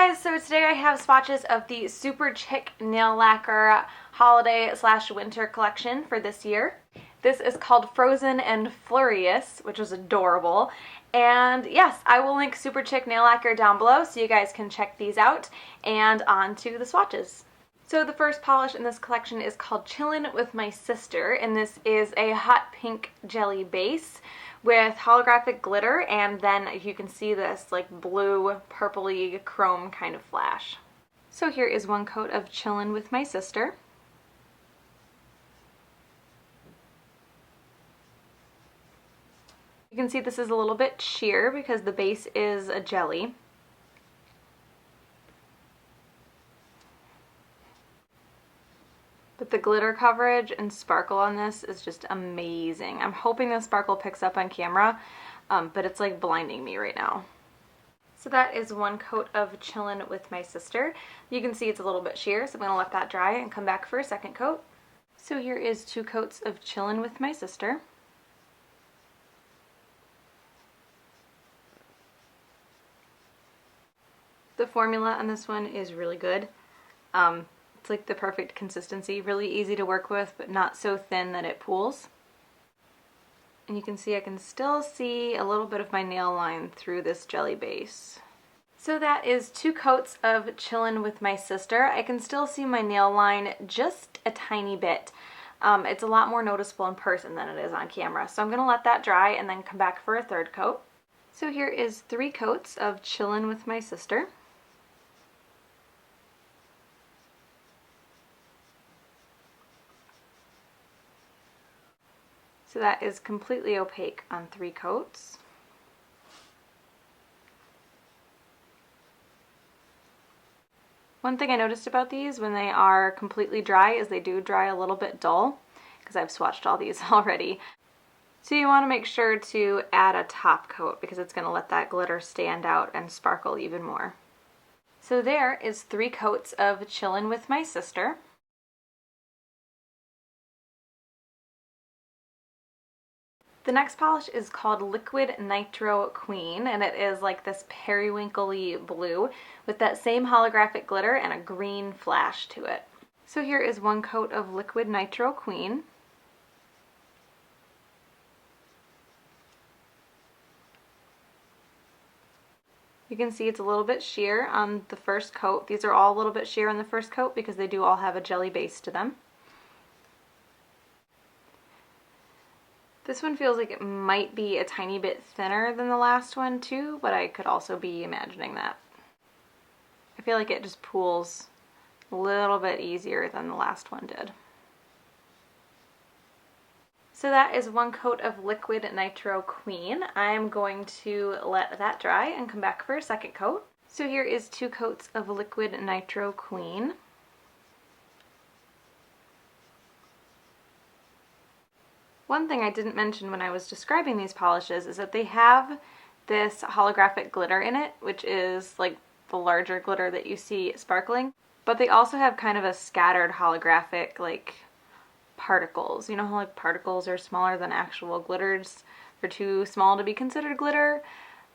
guys, so today I have swatches of the Superchic Nail Lacquer Holiday/Winter collection for this year. This is called Frozen and Flurrious, which is adorable. And yes, I will link Superchic Nail Lacquer down below so you guys can check these out. And on to the swatches. So the first polish in this collection is called Chillin with My Sister, and this is a hot pink jelly base with holographic glitter, and then you can see this like blue, purpley, chrome kind of flash. So here is one coat of Chillin with My Sister. You can see this is a little bit sheer because the base is a jelly. But the glitter coverage and sparkle on this is just amazing. I'm hoping the sparkle picks up on camera, but it's like blinding me right now. So that is one coat of Chillin with My Sister. You can see it's a little bit sheer, so I'm going to let that dry and come back for a second coat. So here is 2 coats of Chillin with My Sister. The formula on this one is really good. It's like the perfect consistency, really easy to work with, but not so thin that it pools. And you can see I can still see a little bit of my nail line through this jelly base. So that is 2 coats of Chillin with My Sister. I can still see my nail line just a tiny bit. It's a lot more noticeable in person than it is on camera. So I'm going to let that dry and then come back for a 3rd coat. So here is 3 coats of Chillin with My Sister. So that is completely opaque on 3 coats. One thing I noticed about these when they are completely dry is they do dry a little bit dull, because I've swatched all these already. So you want to make sure to add a top coat because it's going to let that glitter stand out and sparkle even more. So there is 3 coats of Chillin with My Sister. The next polish is called Liquid Nitro Queen, and it is like this periwinkly blue with that same holographic glitter and a green flash to it. So here is 1 coat of Liquid Nitro Queen. You can see it's a little bit sheer on the first coat. These are all a little bit sheer on the first coat because they do all have a jelly base to them. This one feels like it might be a tiny bit thinner than the last one too, but I could also be imagining that. I feel like it just pools a little bit easier than the last one did. So that is 1 coat of Liquid Nitro Queen. I'm going to let that dry and come back for a 2nd coat. So here is 2 coats of Liquid Nitro Queen. One thing I didn't mention when I was describing these polishes is that they have this holographic glitter in it, which is like the larger glitter that you see sparkling, but they also have kind of a scattered holographic like particles. You know how like particles are smaller than actual glitters? They're too small to be considered glitter.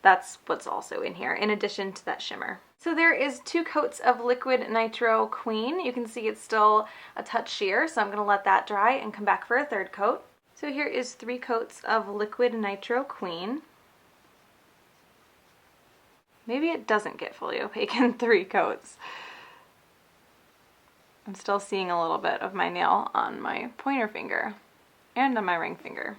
That's what's also in here, in addition to that shimmer. So there is 2 coats of Liquid Nitro Queen. You can see it's still a touch sheer, so I'm going to let that dry and come back for a 3rd coat. So here is 3 coats of Liquid Nitro Queen. Maybe it doesn't get fully opaque in 3 coats. I'm still seeing a little bit of my nail on my pointer finger and on my ring finger.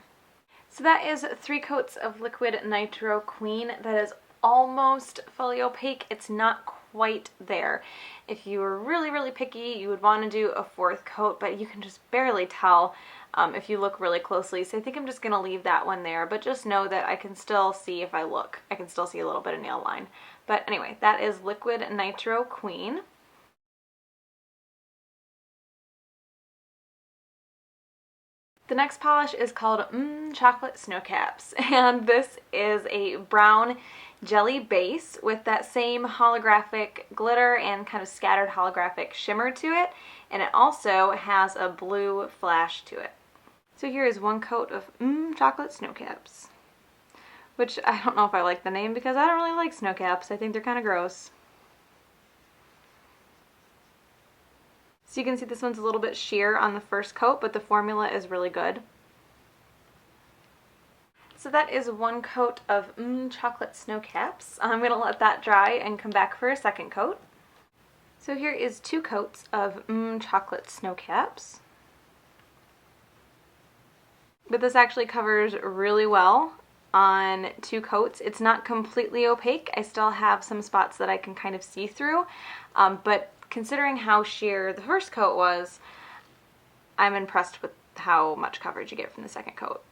So that is 3 coats of Liquid Nitro Queen. That is almost fully opaque. It's not quite there. If you were really, really picky, you would want to do a 4th coat, but you can just barely tell if you look really closely. So I think I'm just going to leave that one there, but just know that I can still see if I look. I can still see a little bit of nail line. But anyway, that is Liquid Nitro Queen. The next polish is called Chocolate Sno Caps, and this is a brown jelly base with that same holographic glitter and kind of scattered holographic shimmer to it, and it also has a blue flash to it. So here is 1 coat of Chocolate Sno Caps, which I don't know if I like the name because I don't really like Snocaps. I think they're kind of gross. So you can see this one's a little bit sheer on the first coat, but the formula is really good. So that is one coat of chocolate Sno Caps. I'm going to let that dry and come back for a second coat. So here is 2 coats of chocolate Sno Caps. But this actually covers really well on 2 coats. It's not completely opaque. I still have some spots that I can kind of see through, but considering how sheer the first coat was, I'm impressed with how much coverage you get from the second coat.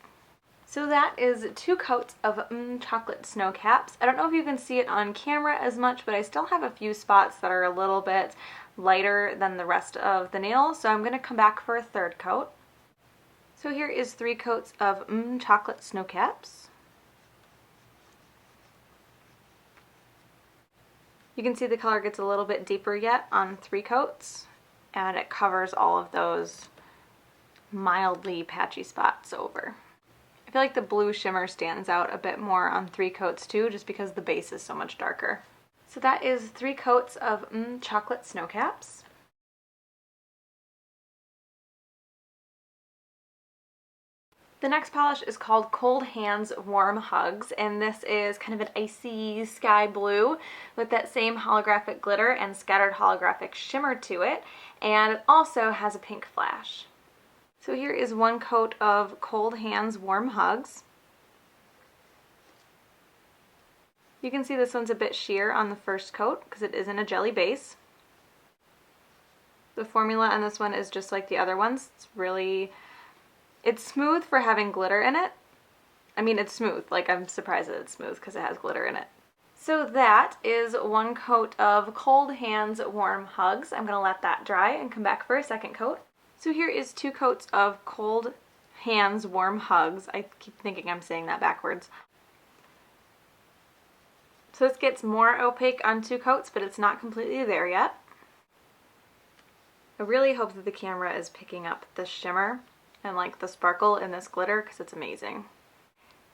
So that is 2 coats of chocolate Sno Caps. I don't know if you can see it on camera as much, but I still have a few spots that are a little bit lighter than the rest of the nail, so I'm going to come back for a third coat. So here is 3 coats of chocolate Sno Caps. You can see the color gets a little bit deeper yet on 3 coats, and it covers all of those mildly patchy spots over. I feel like the blue shimmer stands out a bit more on 3 coats too, just because the base is so much darker. So that is 3 coats of chocolate Sno Caps. The next polish is called Cold Hands Warm Hugs, and this is kind of an icy sky blue with that same holographic glitter and scattered holographic shimmer to it, and it also has a pink flash. So here is 1 coat of Cold Hands Warm Hugs. You can see this one's a bit sheer on the first coat because it is in a jelly base. The formula on this one is just like the other ones. It's smooth for having glitter in it. I mean, it's smooth. Like, I'm surprised that it's smooth because it has glitter in it. So that is 1 coat of Cold Hands Warm Hugs. I'm going to let that dry and come back for a second coat. So here is 2 coats of Cold Hands Warm Hugs. I keep thinking I'm saying that backwards. So this gets more opaque on 2 coats, but it's not completely there yet. I really hope that the camera is picking up the shimmer and like the sparkle in this glitter because it's amazing.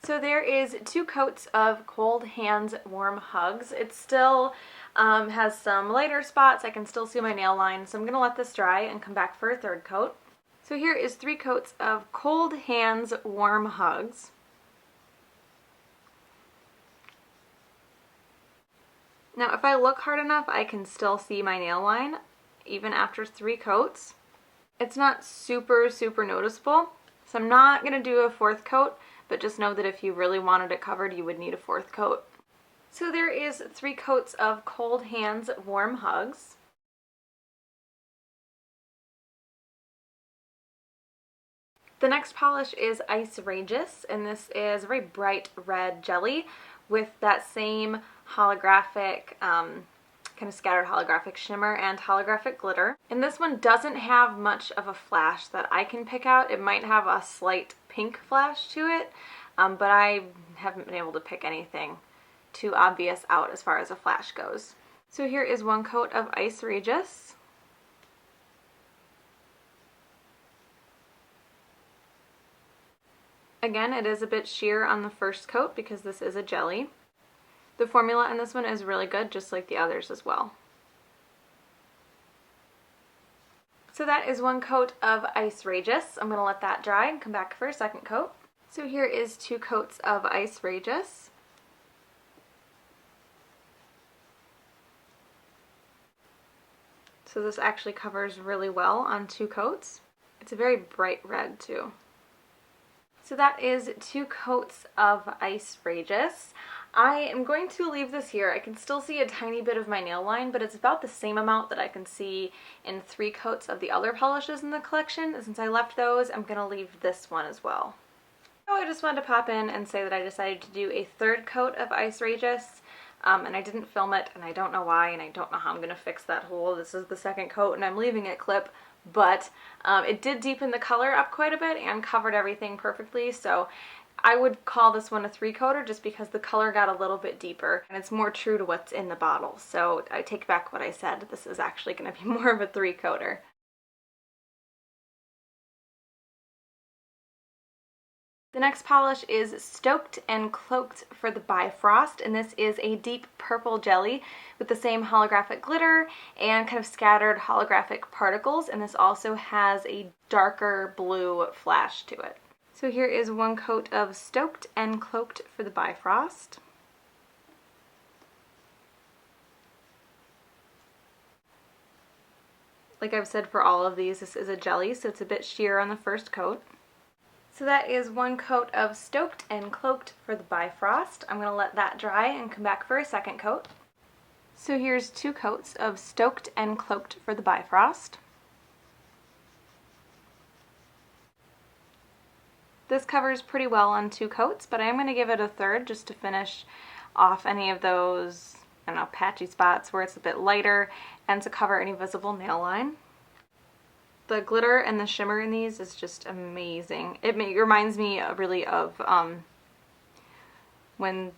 So there is 2 coats of Cold Hands Warm Hugs. It still has some lighter spots. I can still see my nail line, so I'm going to let this dry and come back for a third coat. So here is 3 coats of Cold Hands Warm Hugs. Now if I look hard enough, I can still see my nail line even after 3 coats. It's not super noticeable, so I'm not going to do a 4th coat, but just know that if you really wanted it covered, you would need a 4th coat. So there is 3 coats of Cold Hands Warm Hugs. The next polish is Ice Rageous, and this is a very bright red jelly with that same holographic kind of scattered holographic shimmer and holographic glitter. And this one doesn't have much of a flash that I can pick out. It might have a slight pink flash to it, but I haven't been able to pick anything too obvious out as far as a flash goes. So here is 1 coat of Ice Regis. Again, it is a bit sheer on the first coat because this is a jelly. The formula on this one is really good, just like the others as well. So that is 1 coat of Ice Rageous. I'm going to let that dry and come back for a second coat. So here is 2 coats of Ice Rageous. So this actually covers really well on 2 coats. It's a very bright red too. So that is 2 coats of Ice Regis. I am going to leave this here. I can still see a tiny bit of my nail line, but it's about the same amount that I can see in 3 coats of the other polishes in the collection. Since I left those, I'm going to leave this one as well. So I just wanted to pop in and say that I decided to do a 3rd coat of Ice Regis. And I didn't film it, and I don't know why, and I don't know how I'm going to fix that hole. This is the 2nd coat, and I'm leaving it clip. But it did deepen the color up quite a bit and covered everything perfectly, so I would call this one a 3-coater just because the color got a little bit deeper and it's more true to what's in the bottle. So I take back what I said. This is actually going to be more of a 3-coater. The next polish is Stoked and Cloaked for the Bifrost, and this is a deep purple jelly with the same holographic glitter and kind of scattered holographic particles, and this also has a darker blue flash to it. So here is one coat of Stoked and Cloaked for the Bifrost. Like I've said for all of these, this is a jelly, so it's a bit sheer on the first coat. So that is one coat of Stoked and Cloaked for the Bifrost. I'm going to let that dry and come back for a second coat. So here's 2 coats of Stoked and Cloaked for the Bifrost. This covers pretty well on 2 coats, but I am going to give it a third just to finish off any of those, I don't know, patchy spots where it's a bit lighter and to cover any visible nail line. The glitter and the shimmer in these is just amazing. It reminds me really of when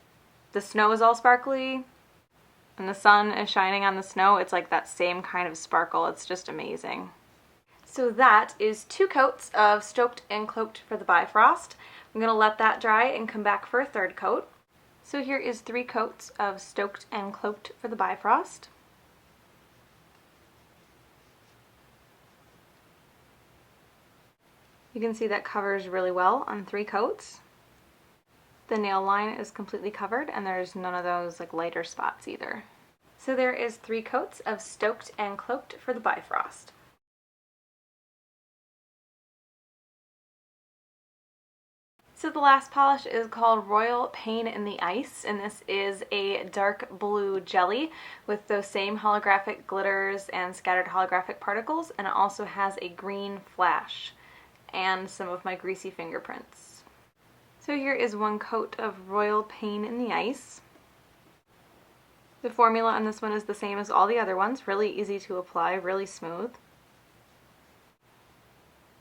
the snow is all sparkly and the sun is shining on the snow. It's like that same kind of sparkle. It's just amazing. So that is 2 coats of Stoked and Cloaked for the Bifrost. I'm going to let that dry and come back for a third coat. So here is 3 coats of Stoked and Cloaked for the Bifrost. You can see that covers really well on 3 coats. The nail line is completely covered and there's none of those like lighter spots either. So there is 3 coats of Stoked and Cloaked for the Bifrost. So the last polish is called Royal Pain in the Ice, and this is a dark blue jelly with those same holographic glitters and scattered holographic particles, and it also has a green flash and some of my greasy fingerprints. So here is one coat of Royal Pain in the Ice. The formula on this one is the same as all the other ones, really easy to apply, really smooth.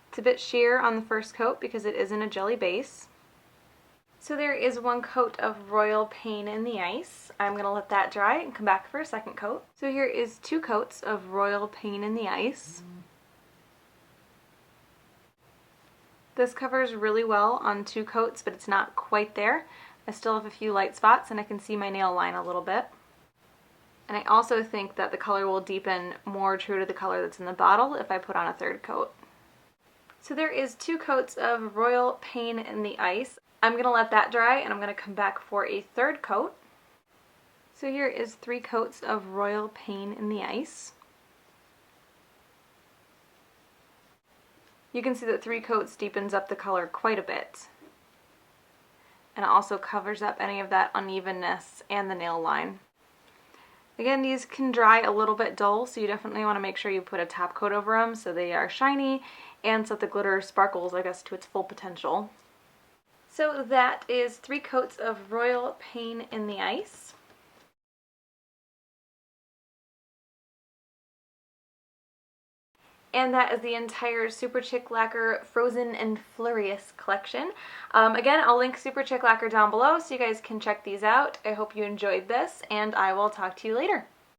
It's a bit sheer on the first coat because it is in a jelly base. So there is one coat of Royal Pain in the Ice. I'm going to let that dry and come back for a second coat. So here is 2 coats of Royal Pain in the Ice. This covers really well on 2 coats, but it's not quite there. I still have a few light spots and I can see my nail line a little bit. And I also think that the color will deepen more true to the color that's in the bottle if I put on a third coat. So there is 2 coats of Royal Pain in the Ice. I'm going to let that dry and I'm going to come back for a third coat. So here is 3 coats of Royal Pain in the Ice. You can see that 3 coats deepens up the color quite a bit. And it also covers up any of that unevenness and the nail line. Again, these can dry a little bit dull, so you definitely want to make sure you put a top coat over them so they are shiny and so that the glitter sparkles, I guess, to its full potential. So that is 3 coats of Royal Pain in the Ice. And that is the entire Superchic Lacquer Frozen and Flurrious collection. Again, I'll link Superchic Lacquer down below so you guys can check these out. I hope you enjoyed this, and I will talk to you later.